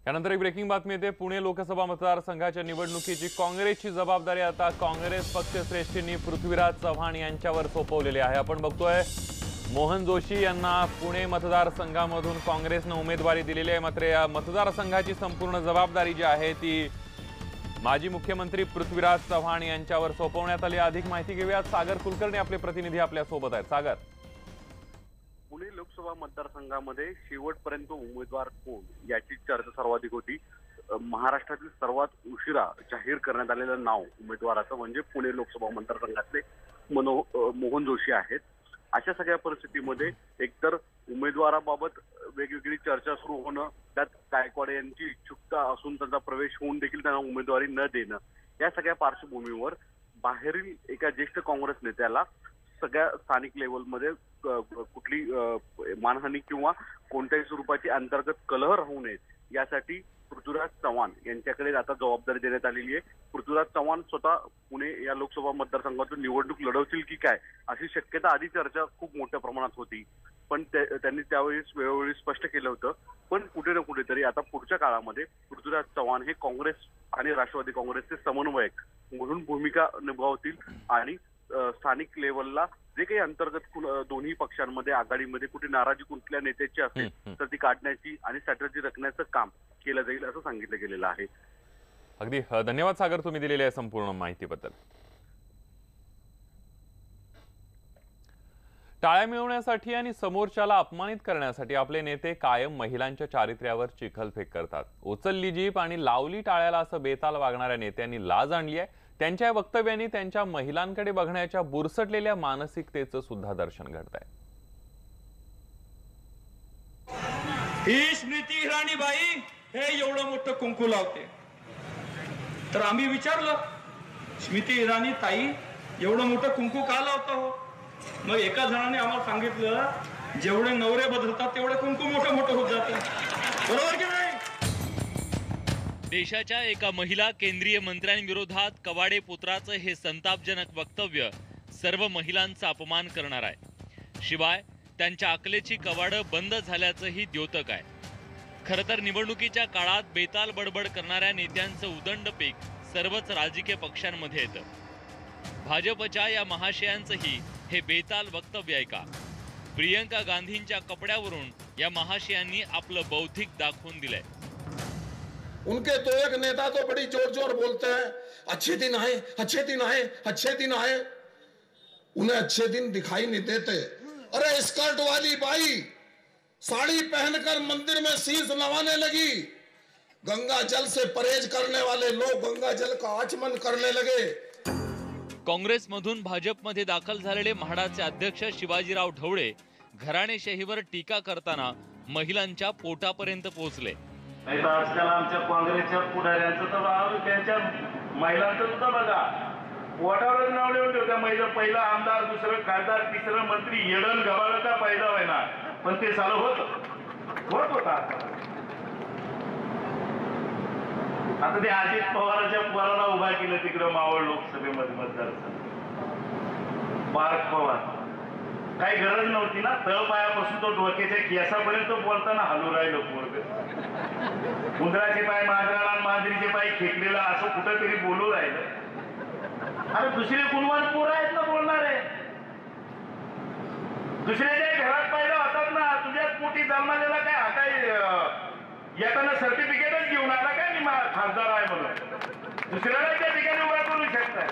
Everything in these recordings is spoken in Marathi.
यानंतर एक ब्रेकिंग बातमी येते। पुणे लोकसभा मतदारसंघाच्या निवडणुकीची काँग्रेसची जबाबदारी आता काँग्रेस पक्षश्रेष्ठींनी पृथ्वीराज चव्हाण यांच्यावर सोपवलेली आहे। आपण बघतोय मोहन जोशी यांना पुणे मतदारसंघामधून काँग्रेसने उमेदवारी दिलेली आहे। मात्र या मतदारसंघाची संपूर्ण जबाबदारी जी आहे ती माजी मुख्यमंत्री पृथ्वीराज चव्हाण यांच्यावर सोपवण्यात आली। अधिक माहिती घेऊयात, सागर कुलकर्णी आपले प्रतिनिधी आपल्या सोबत आहेत। सागर, पुणे लोकसभा मतदारसंघामध्ये शेवटपर्यंत उमेदवार कोण याची चर्चा सर्वाधिक होती। महाराष्ट्रातील सर्वात उशिरा जाहीर करण्यात आलेलं नाव उमेदवाराचं म्हणजे पुणे लोकसभा मतदारसंघातले मोहन जोशी आहेत। अशा सगळ्या परिस्थितीमध्ये एकतर उमेदवाराबाबत वेगवेगळी चर्चा सुरू होणं, त्यात गायकवाड यांची इच्छुकता असून त्यांचा प्रवेश होऊन देखील त्यांना उमेदवारी न देणं, या सगळ्या पार्श्वभूमीवर बाहेरील एका ज्येष्ठ काँग्रेस नेत्याला सगळ्या स्थानिक लेवलमध्ये कुठली मानहानी किंवा कोणत्याही स्वरूपाची अंतर्गत कलह राहू नयेत यासाठी पृथ्वीराज चव्हाण यांच्याकडे आता जबाबदारी देण्यात आलेली आहे। पृथ्वीराज चव्हाण स्वतः पुणे या लोकसभा मतदारसंघातून निवडणूक लढवतील की काय अशी शक्यता आधी चर्चा खूप मोठ्या प्रमाणात होती, पण त्यांनी त्यावेळेस वेळोवेळी स्पष्ट केलं होतं। पण कुठे ना कुठेतरी आता पुढच्या काळामध्ये पृथ्वीराज चव्हाण हे काँग्रेस आणि राष्ट्रवादी काँग्रेसचे समन्वयक म्हणून भूमिका निभावतील आणि स्थानिक लेवलला जे काही अंतर्गत दोन्ही पक्षांमध्ये आघाडीमध्ये कुठे नाराजी कुठल्या नेत्याची असेल तर ती काढण्याची आणि स्ट्रॅटेजी रखण्याचं काम केलं जाईल असं सांगितलं गेलेलं आहे। अगदी धन्यवाद सागर, तुम्ही दिलेल्या संपूर्ण माहितीबद्दल। टाळ्या मिळवण्यासाठी आणि समोरच्याला अपमानित करण्यासाठी आपले नेते कायम महिलांच्या चारित्र्यावर चिखलफेक करतात। उचलली जीप आणि लावली टाळ्याला असं बेताल वागणाऱ्या नेत्यांनी लाज आणली आहे। त्यांच्या वक्तव्यांनी त्यांच्या महिलांकडे बघण्याच्या बुरसटलेल्या मानसिकतेचं सुद्धा दर्शन घडतंय। ही स्मृती इराणी बाई हे एवढं मोठं कुंकू लावते, तर आम्ही विचारलं स्मृती इराणी ताई एवढं मोठं कुंकू का लावता हो? मग एका जणाने आम्हाला सांगितलं जेवढे नवरे बदलतात तेवढे कुंकू मोठं मोठं होत जातं। बरोबर की नाही? देशाच्या एका महिला केंद्रीय मंत्र्यांविरोधात कवाडे पुत्राचं हे संतापजनक वक्तव्य सर्व महिलांचा अपमान करणार आहे। शिवाय त्यांच्या अकलेची कवाडं बंद झाल्याचंही द्योतक आहे। खरं तर निवडणुकीच्या काळात बेताल बडबड करणाऱ्या नेत्यांचं उदंड पीक सर्वच राजकीय पक्षांमध्ये येतं। भाजपच्या या महाशयांचंही हे बेताल वक्तव्य आहे का? प्रियंका गांधींच्या कपड्यावरून या महाशयांनी आपलं बौद्धिक दाखवून दिलंय। उनके तो एक नेता तो बड़ी जोर जोर बोलते हैं अच्छे दिन आए, अच्छे दिन आए, अच्छे दिन आए। उन्हें अच्छे दिन दिखाई नहीं देते। अरे स्कर्ट वाली बाई साड़ी पहनकर मंदिर में शीश नवाने लगी। गंगा जल से परहेज करने वाले लोग गंगा जल का आचमन करने लगे। काँग्रेसमधून भाजपमध्ये दाखल झालेले म्हाडाचे अध्यक्ष शिवाजीराव ढवळे घराणेशाहीवर टीका करताना महिलांच्या पोटापर्यंत पोहोचले। नाही तर आजकाल आमच्या काँग्रेसच्या पुढाऱ्यांचं तर त्यांच्या महिलांचं सुद्धा बघा पोटावरच नाव लिहून ठेवत्या। महिला पहिला आमदार, दुसरं खासदार, तिसरं मंत्री, येडण गबाळ का पैदा व्हायना, पण ते चालू होत होता। आता ते अजित पवारांच्या पोराला उभा केलं तिकडं मावळ लोकसभेमध्ये मतदारसंघ। पार्थ पवार काही गरज नव्हती ना, तळपायापासून तो डोक्याच्या केसापर्यंत बोलताना हलू राहिलं पोरग। उंदराचे पाय मांजराला, मांजरीचे पाय खेकलेला असं कुठंतरी बोलू राहिलं। अरे दुसरे गुणवान पोरं आहेत ना बोलणारे, दुसऱ्याच्या घरात पाहिलं होतात ना, तुझ्याच पोटी जन्मालेला काय हा काय येताना सर्टिफिकेटच घेऊन आला काय मी खासदार आहे म्हणून? दुसऱ्याला त्या ठिकाणी उभा करू शकताय।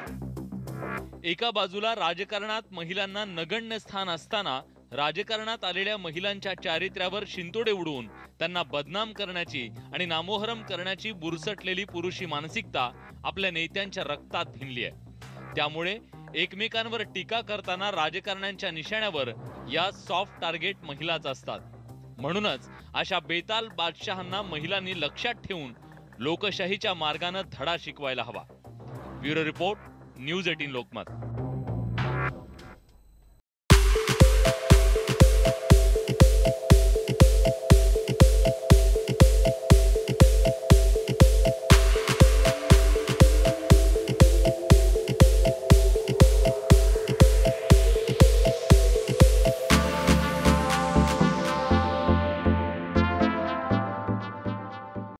एका बाजूला राजकारणात महिलांना नगण्य स्थान असताना राजकारणात आलेल्या महिलांच्या चारित्र्यावर शिंतोडे उडवून त्यांना बदनाम करण्याची आणि नामोहरम करण्याची बुरसटलेली पुरुषी मानसिकता आपल्या नेत्यांच्या रक्तात भिनली आहे। त्यामुळे एकमेकांवर टीका करताना राजकारण्यांच्या निशाण्यावर या सॉफ्ट टार्गेट महिलाच असतात। म्हणूनच अशा बेताल बादशहांना महिलांनी लक्षात ठेवून लोकशाहीच्या मार्गाने धडा शिकवायला हवा। Bureau report, news 18 Lokmat.